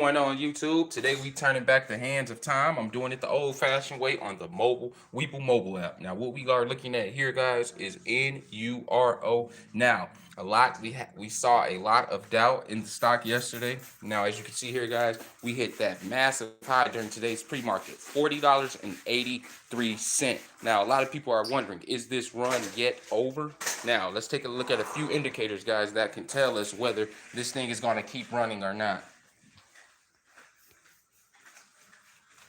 Going on YouTube. Today we turning back the hands of time. I'm doing it the old-fashioned way on the Weeple mobile app. Now, what we are looking at here, guys, is Nuro. Now, we saw a lot of doubt in the stock yesterday. Now, as you can see here, guys, we hit that massive high during today's pre-market, $40.83. Now, a lot of people are wondering, is this run yet over? Now, let's take a look at a few indicators, guys, that can tell us whether this thing is going to keep running or not.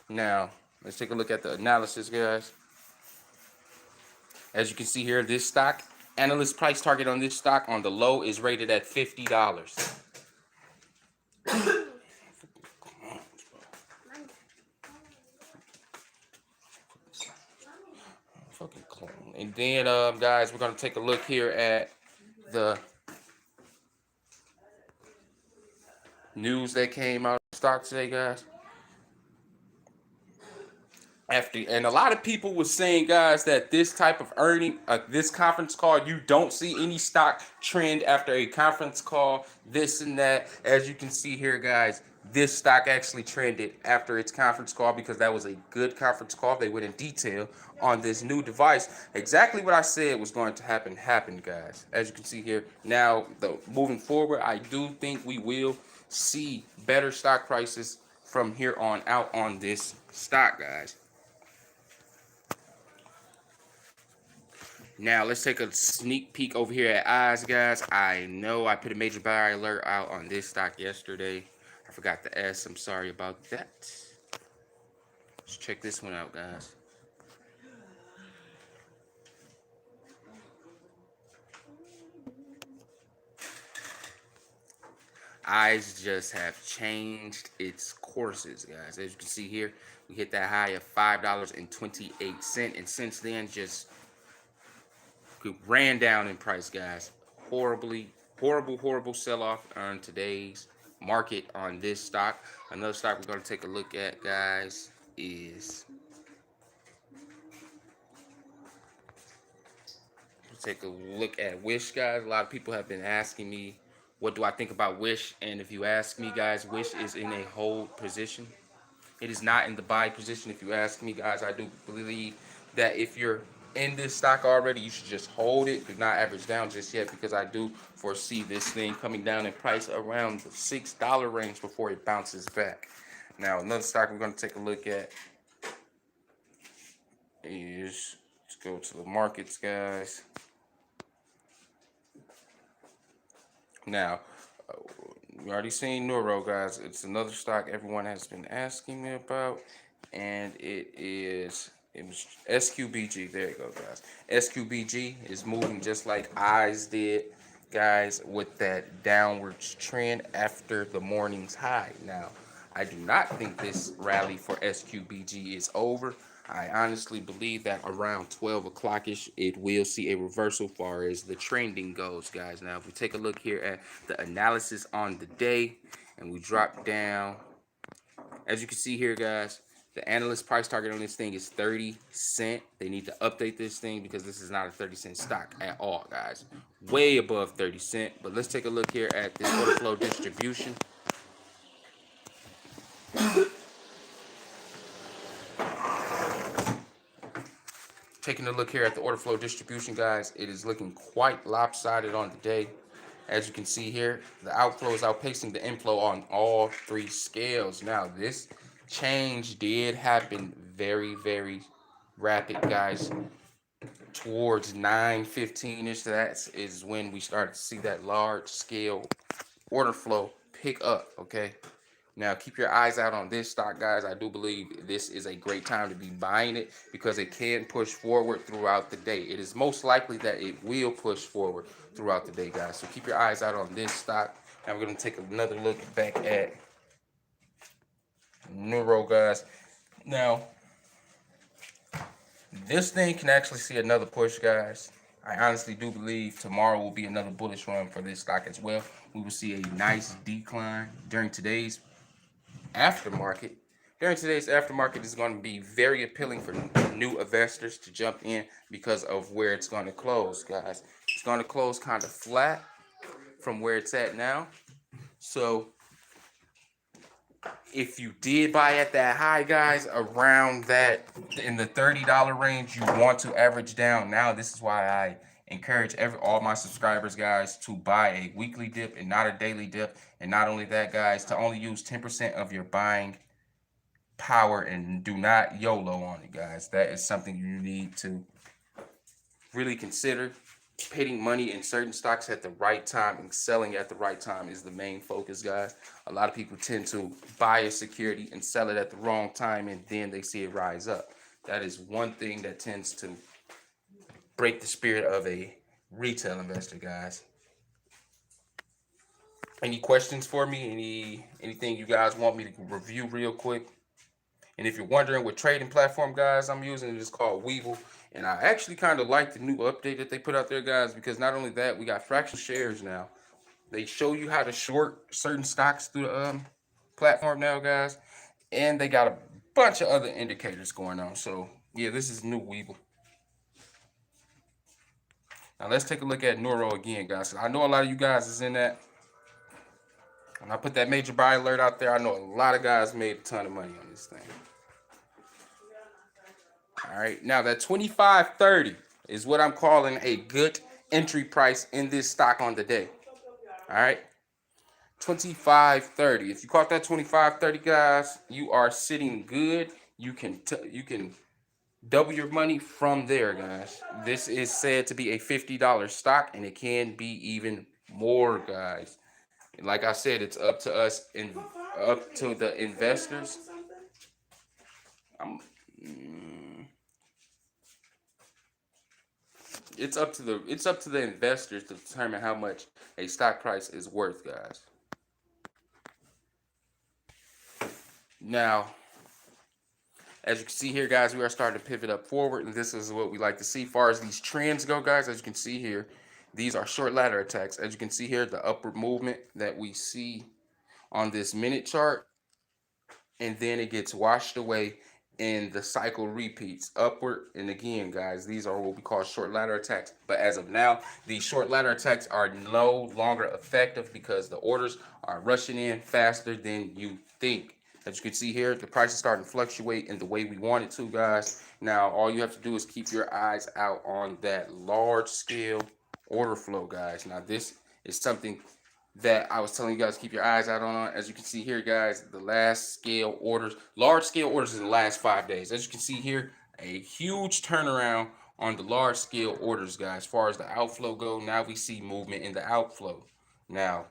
Now, let's take a look at the analysis, guys. As you can see here, this stock, analyst price target on this stock on the low is rated at $50. Fucking clone. And then, guys, we're going to take a look here at the news that came out of the stock today, guys. And a lot of people were saying, guys, that this type of this conference call, you don't see any stock trend after a conference call, this and that. As you can see here, guys, this stock actually trended after its conference call because that was a good conference call. They went in detail on this new device. Exactly what I said was going to happen happened, guys. As you can see here, now moving forward, I do think we will see better stock prices from here on out on this stock, guys. Now, let's take a sneak peek over here at eyes, guys. I know I put a major buy alert out on this stock yesterday. I forgot to ask. I'm sorry about that. Let's check this one out, guys. Eyes just have changed its courses, guys. As you can see here, we hit that high of $5.28. And since then, just ran down in price, guys. Horrible sell-off on today's market on this stock. Another stock we're going to take a look at, guys, is take a look at Wish, guys. A lot of people have been asking me, what do I think about Wish? And if you ask me, guys, Wish is in a hold position. It is not in the buy position. If you ask me, guys, I do believe that if you're in this stock already, you should just hold it. Do not average down just yet because I do foresee this thing coming down in price around the $6 range before it bounces back. Now, another stock we're going to take a look at is, let's go to the markets, guys. Now, we already seen Nuro, guys. It's another stock everyone has been asking me about, and it was SQBG. There you go, guys. SQBG is moving just like eyes did, guys, with that downward trend after the morning's high. Now, I do not think this rally for SQBG is over. I honestly believe that around 12 o'clock-ish, it will see a reversal as far as the trending goes, guys. Now, if we take a look here at the analysis on the day, and we drop down, as you can see here, guys, the analyst price target on this thing is 30 cents. They need to update this thing because this is not a 30-cent stock at all, guys. Way above 30 cents. But let's take a look here at this order flow distribution. Taking a look here at the order flow distribution, guys, it is looking quite lopsided on the day. As you can see here, the outflow is outpacing the inflow on all three scales. Now, this change did happen very rapid, guys. Towards 9:15-ish, that is when we started to see that large scale order flow pick up, okay? Now, keep your eyes out on this stock, guys. I do believe this is a great time to be buying it because it can push forward throughout the day. It is most likely that it will push forward throughout the day, guys. So keep your eyes out on this stock. Now, we're going to take another look back at Nuro, guys. Now, this thing can actually see another push, guys. I honestly do believe tomorrow will be another bullish run for this stock as well. We will see a nice decline during today's aftermarket. During today's aftermarket is going to be very appealing for new investors to jump in because of where it's going to close, guys. It's going to close kind of flat from where it's at now. So if you did buy at that high, guys, around that in the $30 range, you want to average down. Now, this is why I encourage all my subscribers, guys, to buy a weekly dip and not a daily dip. And not only that, guys, to only use 10% of your buying power and do not YOLO on it, guys. That is something you need to really consider. Putting money in certain stocks at the right time and selling at the right time is the main focus, guys. A lot of people tend to buy a security and sell it at the wrong time, and then they see it rise up. That is one thing that tends to break the spirit of a retail investor, guys. Any questions for me? Anything you guys want me to review real quick? And if you're wondering what trading platform, guys, I'm using, it is called Weevil. And I actually kind of like the new update that they put out there, guys, because not only that, we got fractional shares now. They show you how to short certain stocks through the platform now, guys. And they got a bunch of other indicators going on. So, yeah, this is new Weevil. Now, let's take a look at Nuro again, guys. I know a lot of you guys is in that. When I put that major buy alert out there, I know a lot of guys made a ton of money on this thing. All right, now that 25.30 is what I'm calling a good entry price in this stock on the day. All right, 25.30. If you caught that 25.30, guys, you are sitting good. You can double your money from there, guys. This is said to be a $50 stock, and it can be even more, guys. Like I said, it's up to us and up to the investors. It's up to the investors to determine how much a stock price is worth, guys. Now, as you can see here, guys, we are starting to pivot up forward, and this is what we like to see. As far as these trends go, guys, as you can see here, these are short ladder attacks. As you can see here, the upward movement that we see on this minute chart, and then it gets washed away and the cycle repeats upward. And again, guys, these are what we call short ladder attacks. But as of now, these short ladder attacks are no longer effective because the orders are rushing in faster than you think. As you can see here, the price is starting to fluctuate in the way we want it to, guys. Now, all you have to do is keep your eyes out on that large scale order flow, guys. Now, this is something that I was telling you guys keep your eyes out on. As you can see here, guys, the last scale orders, large scale orders in the last 5 days. As you can see here, a huge turnaround on the large scale orders, guys. As far as the outflow go, now we see movement in the outflow. Now,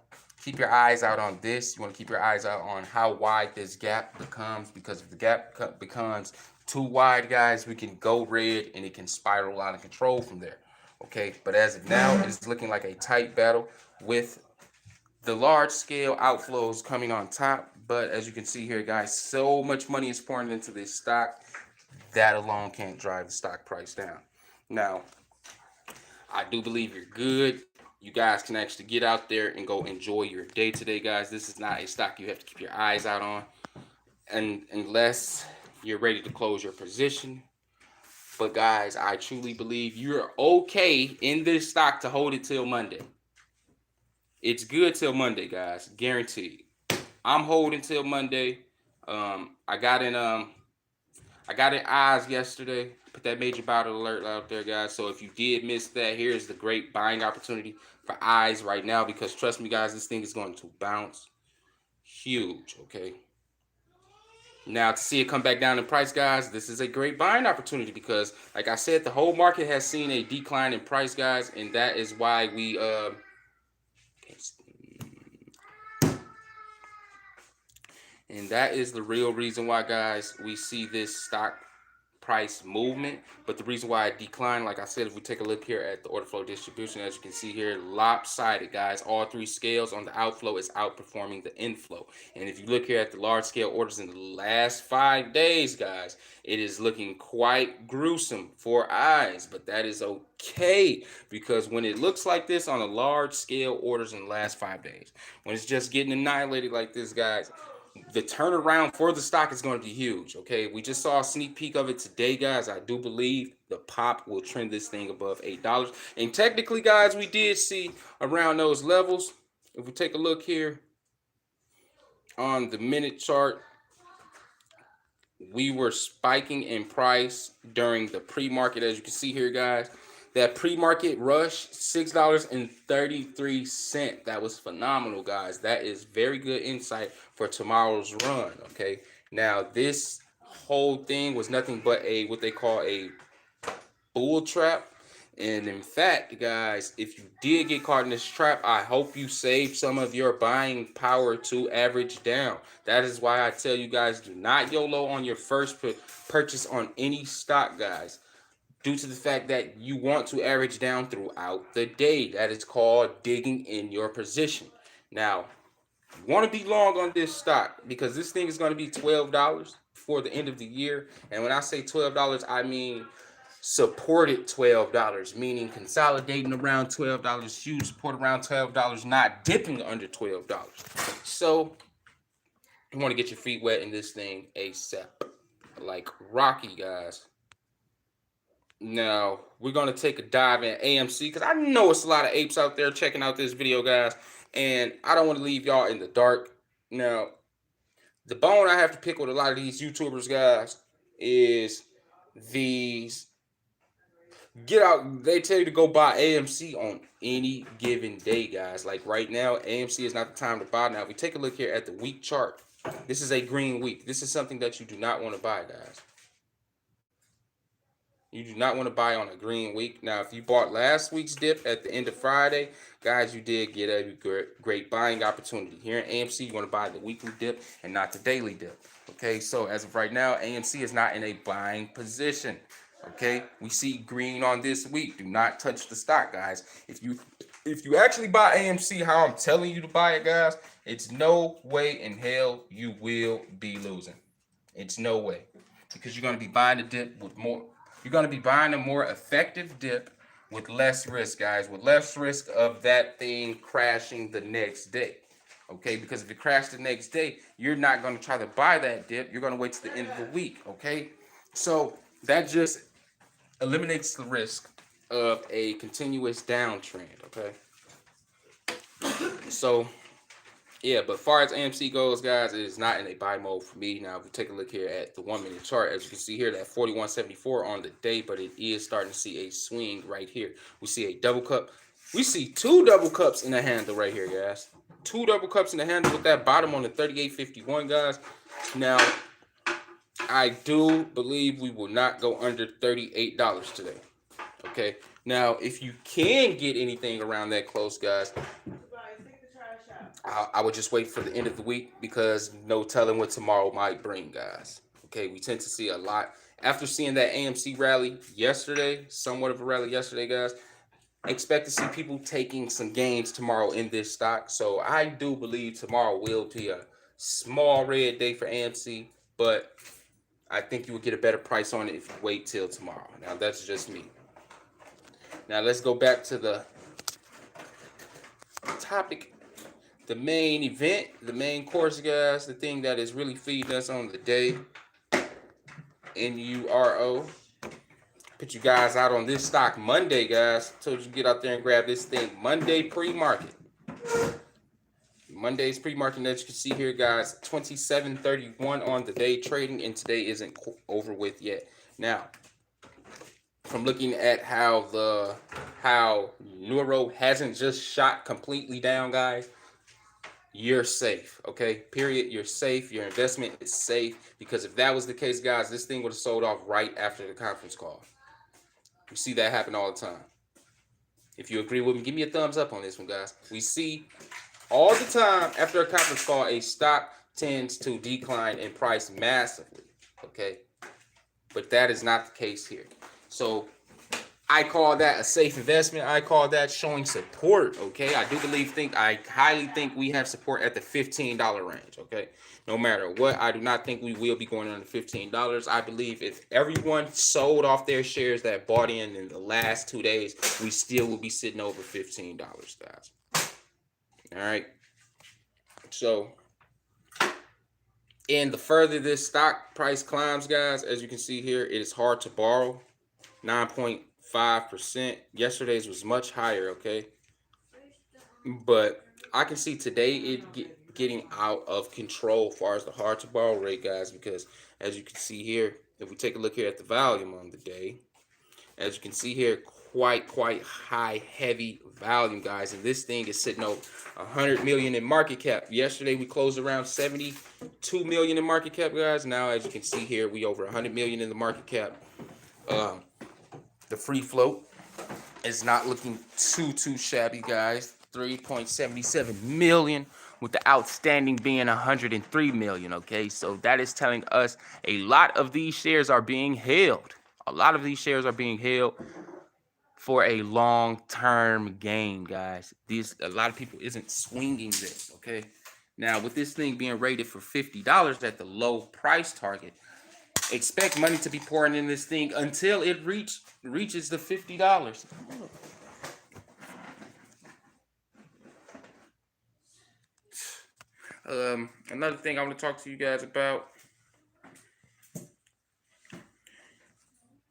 keep your eyes out on this. You want to keep your eyes out on how wide this gap becomes, because if the gap becomes too wide, guys, we can go red and it can spiral out of control from there. Okay, but as of now, it's looking like a tight battle with the large scale outflows coming on top. But as you can see here, guys, so much money is pouring into this stock. That alone can't drive the stock price down. Now, I do believe you're good. You guys can actually get out there and go enjoy your day today, guys. This is not a stock you have to keep your eyes out on, and unless you're ready to close your position. But guys, I truly believe you're okay in this stock to hold it till Monday. It's good till Monday, guys, guaranteed. I'm holding till Monday. I got in eyes yesterday. Put that major bottle alert out there, guys. So if you did miss that, here's the great buying opportunity for eyes right now, because trust me, guys, this thing is going to bounce huge. Okay. Now, to see it come back down in price, guys, this is a great buying opportunity because, like I said, the whole market has seen a decline in price, guys, and that is why we and that is the real reason why, guys, we see this stock price movement. But the reason why it declined, like I said, if we take a look here at the order flow distribution, as you can see here, lopsided, guys. All three scales on the outflow is outperforming the inflow. And if you look here at the large scale orders in the last 5 days, guys, it is looking quite gruesome for eyes. But that is okay, because when it looks like this on a large scale orders in the last 5 days, when it's just getting annihilated like this, guys, the turnaround for the stock is going to be huge. Okay, we just saw a sneak peek of it today, guys. I do believe the pop will trend this thing above $8. And technically, guys, we did see around those levels. If we take a look here on the minute chart, we were spiking in price during the pre-market, as you can see here, guys. That pre-market rush, $6.33. That was phenomenal, guys. That is very good insight for tomorrow's run. Okay. Now this whole thing was nothing but a what they call a bull trap. And in fact, guys, if you did get caught in this trap, I hope you saved some of your buying power to average down. That is why I tell you guys, do not YOLO on your first purchase on any stock, guys, due to the fact that you want to average down throughout the day. That is called digging in your position. Now, you want to be long on this stock because this thing is going to be $12 before the end of the year. And when I say $12, I mean supported $12, meaning consolidating around $12, huge support around $12, not dipping under $12. So you want to get your feet wet in this thing ASAP, like Rocky, guys. Now we're gonna take a dive in AMC because I know it's a lot of apes out there checking out this video, guys, and I don't want to leave y'all in the dark. Now, the bone I have to pick with a lot of these YouTubers, guys, is these get out. They tell you to go buy AMC on any given day, guys. Like right now, AMC is not the time to buy. Now, if we take a look here at the week chart, this is a green week. This is something that you do not want to buy, guys. You do not want to buy on a green week. Now, if you bought last week's dip at the end of Friday, guys, you did get a great buying opportunity. Here in AMC, you want to buy the weekly dip and not the daily dip. Okay, so as of right now, AMC is not in a buying position. Okay, we see green on this week. Do not touch the stock, guys. If you actually buy AMC how I'm telling you to buy it, guys, it's no way in hell you will be losing. It's no way, because you're going to be buying a dip with more. You're going to be buying a more effective dip with less risk, guys, with less risk of that thing crashing the next day. Okay, because if it crashed the next day, you're not going to try to buy that dip. You're going to wait to the end of the week. Okay, so that just eliminates the risk of a continuous downtrend. Okay, so yeah, but far as AMC goes, guys, it is not in a buy mode for me. Now, if we take a look here at the 1 minute chart, as you can see here, that 41.74 on the day, but it is starting to see a swing right here. We see a double cup. We see two double cups in the handle right here, guys. Two double cups in the handle with that bottom on the 38.51, guys. Now, I do believe we will not go under $38 today. Okay. Now, if you can get anything around that close, guys, I would just wait for the end of the week because no telling what tomorrow might bring, guys. Okay, we tend to see a lot. After seeing that AMC rally yesterday, somewhat of a rally yesterday, guys, I expect to see people taking some gains tomorrow in this stock. So I do believe tomorrow will be a small red day for AMC, but I think you will get a better price on it if you wait till tomorrow. Now, that's just me. Now, let's go back to the topic. The main event, the main course, guys, the thing that is really feeding us on the day, Nuro. Put you guys out on this stock Monday, guys. Told you to get out there and grab this thing Monday pre-market. Monday's pre-market, as you can see here, guys, 27.31 on the day trading, and today isn't over with yet. Now, from looking at how Nuro hasn't just shot completely down, guys, you're safe. Okay, period. You're safe. Your investment is safe, because if that was the case, guys, this thing would have sold off right after the conference call. We see that happen all the time. If you agree with me, give me a thumbs up on this one, guys. We see all the time after a conference call, a stock tends to decline in price massively. Okay, but that is not the case here. So I call that a safe investment. I call that showing support. Okay, I highly think we have support at the $15 range. Okay, no matter what, I do not think we will be going under $15. I believe if everyone sold off their shares that bought in the last 2 days, we still will be sitting over $15, guys. All right. So, and the further this stock price climbs, guys, as you can see here, it is hard to borrow. 9.5%. Yesterday's was much higher, okay? But I can see today getting out of control as far as the hard to borrow rate, guys, because as you can see here, if we take a look here at the volume on the day, as you can see here, quite high, heavy volume, guys, and this thing is sitting over 100 million in market cap. Yesterday we closed around 72 million in market cap, guys. Now, as you can see here, we over 100 million in the market cap. The free float is not looking too shabby, guys. 3.77 million, with the outstanding being 103 million. Okay, so that is telling us a lot of these shares are being held. A lot of these shares are being held for a long-term gain, guys. A lot of people isn't swinging this. Okay, now with this thing being rated for $50 at the low price target, expect money to be pouring in this thing until it reaches the $50. Another thing I want to talk to you guys about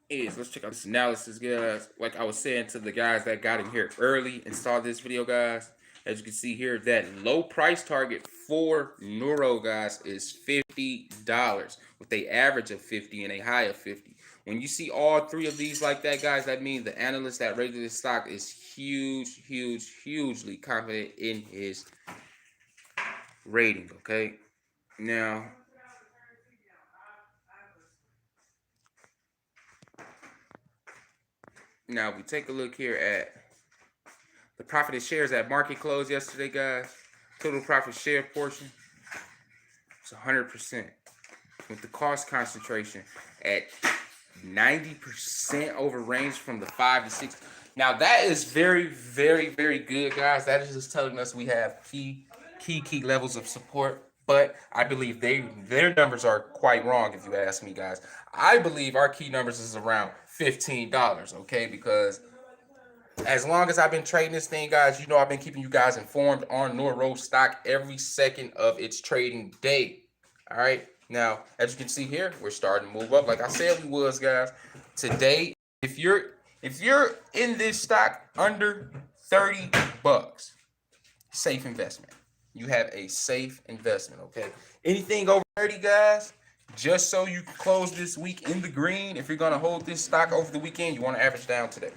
is, let's check out this analysis, guys. Like I was saying to the guys that got in here early and saw this video, guys, as you can see here, that low price target for Nuro, guys, is $50 with a average of 50 and a high of 50. When you see all three of these like that, guys, that means the analyst that rated this stock is hugely confident in his rating. Okay, now we take a look here at the profited shares at market close yesterday, guys. Total profit share portion is 100%, with the cost concentration at 90% over range from the 5 to 6. Now that is very good, guys. That is just telling us we have key levels of support. But I believe their numbers are quite wrong, if you ask me, guys. I believe our key numbers is around $15, okay? Because as long as I've been trading this thing, guys, you know I've been keeping you guys informed on Nuro stock every second of its trading day. All right? Now, as you can see here, we're starting to move up like I said we was, guys. Today, if you're in this stock under $30, safe investment. You have a safe investment, okay? Anything over 30, guys, just so you can close this week in the green, if you're going to hold this stock over the weekend, you want to average down today.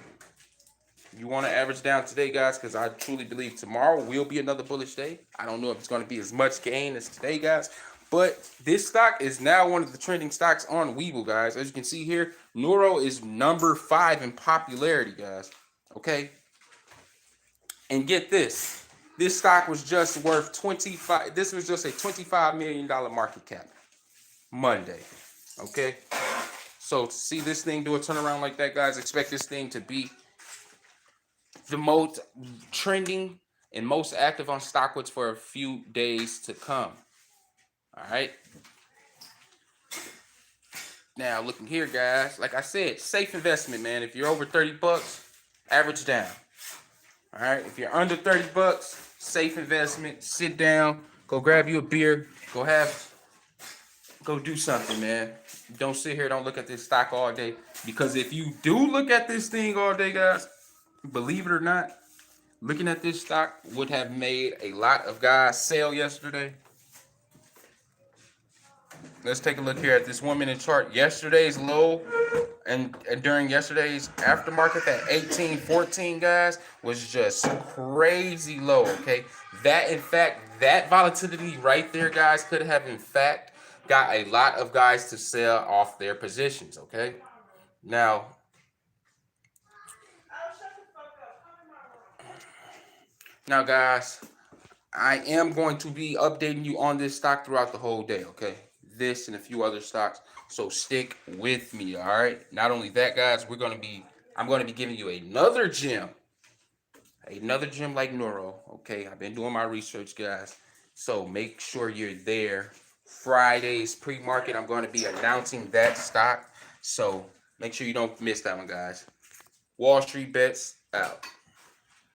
You want to average down today, guys, because I truly believe tomorrow will be another bullish day. I don't know if it's going to be as much gain as today, guys, but this stock is now one of the trending stocks on Webull, guys. As you can see here, Nuro is number 5 in popularity, guys, okay? And get this. This stock was just worth 25. This was just a $25 million market cap Monday. Okay. So to see this thing do a turnaround like that, guys, expect this thing to be the most trending and most active on Stockwoods for a few days to come. All right. Now looking here, guys, like I said, safe investment, man. If you're over $30, average down. All right, if you're under $30, safe investment. Sit down, go grab you a beer, go do something, man. Don't sit here, don't look at this stock all day. Because if you do look at this thing all day, guys, believe it or not, looking at this stock would have made a lot of guys sell yesterday. Let's take a look here at this 1-minute chart. Yesterday's low and during yesterday's aftermarket, that 1814, guys, was just crazy low, okay? That, in fact, that volatility right there, guys, could have, in fact, got a lot of guys to sell off their positions, okay? Now, guys, I am going to be updating you on this stock throughout the whole day, okay? This and a few other stocks, so stick with me, all right? Not only that, guys, I'm going to be giving you another gem like Nuro, okay? I've been doing my research, guys, so make sure you're there. Friday's pre-market, I'm going to be announcing that stock, so make sure you don't miss that one, guys. Wallstreetbets out.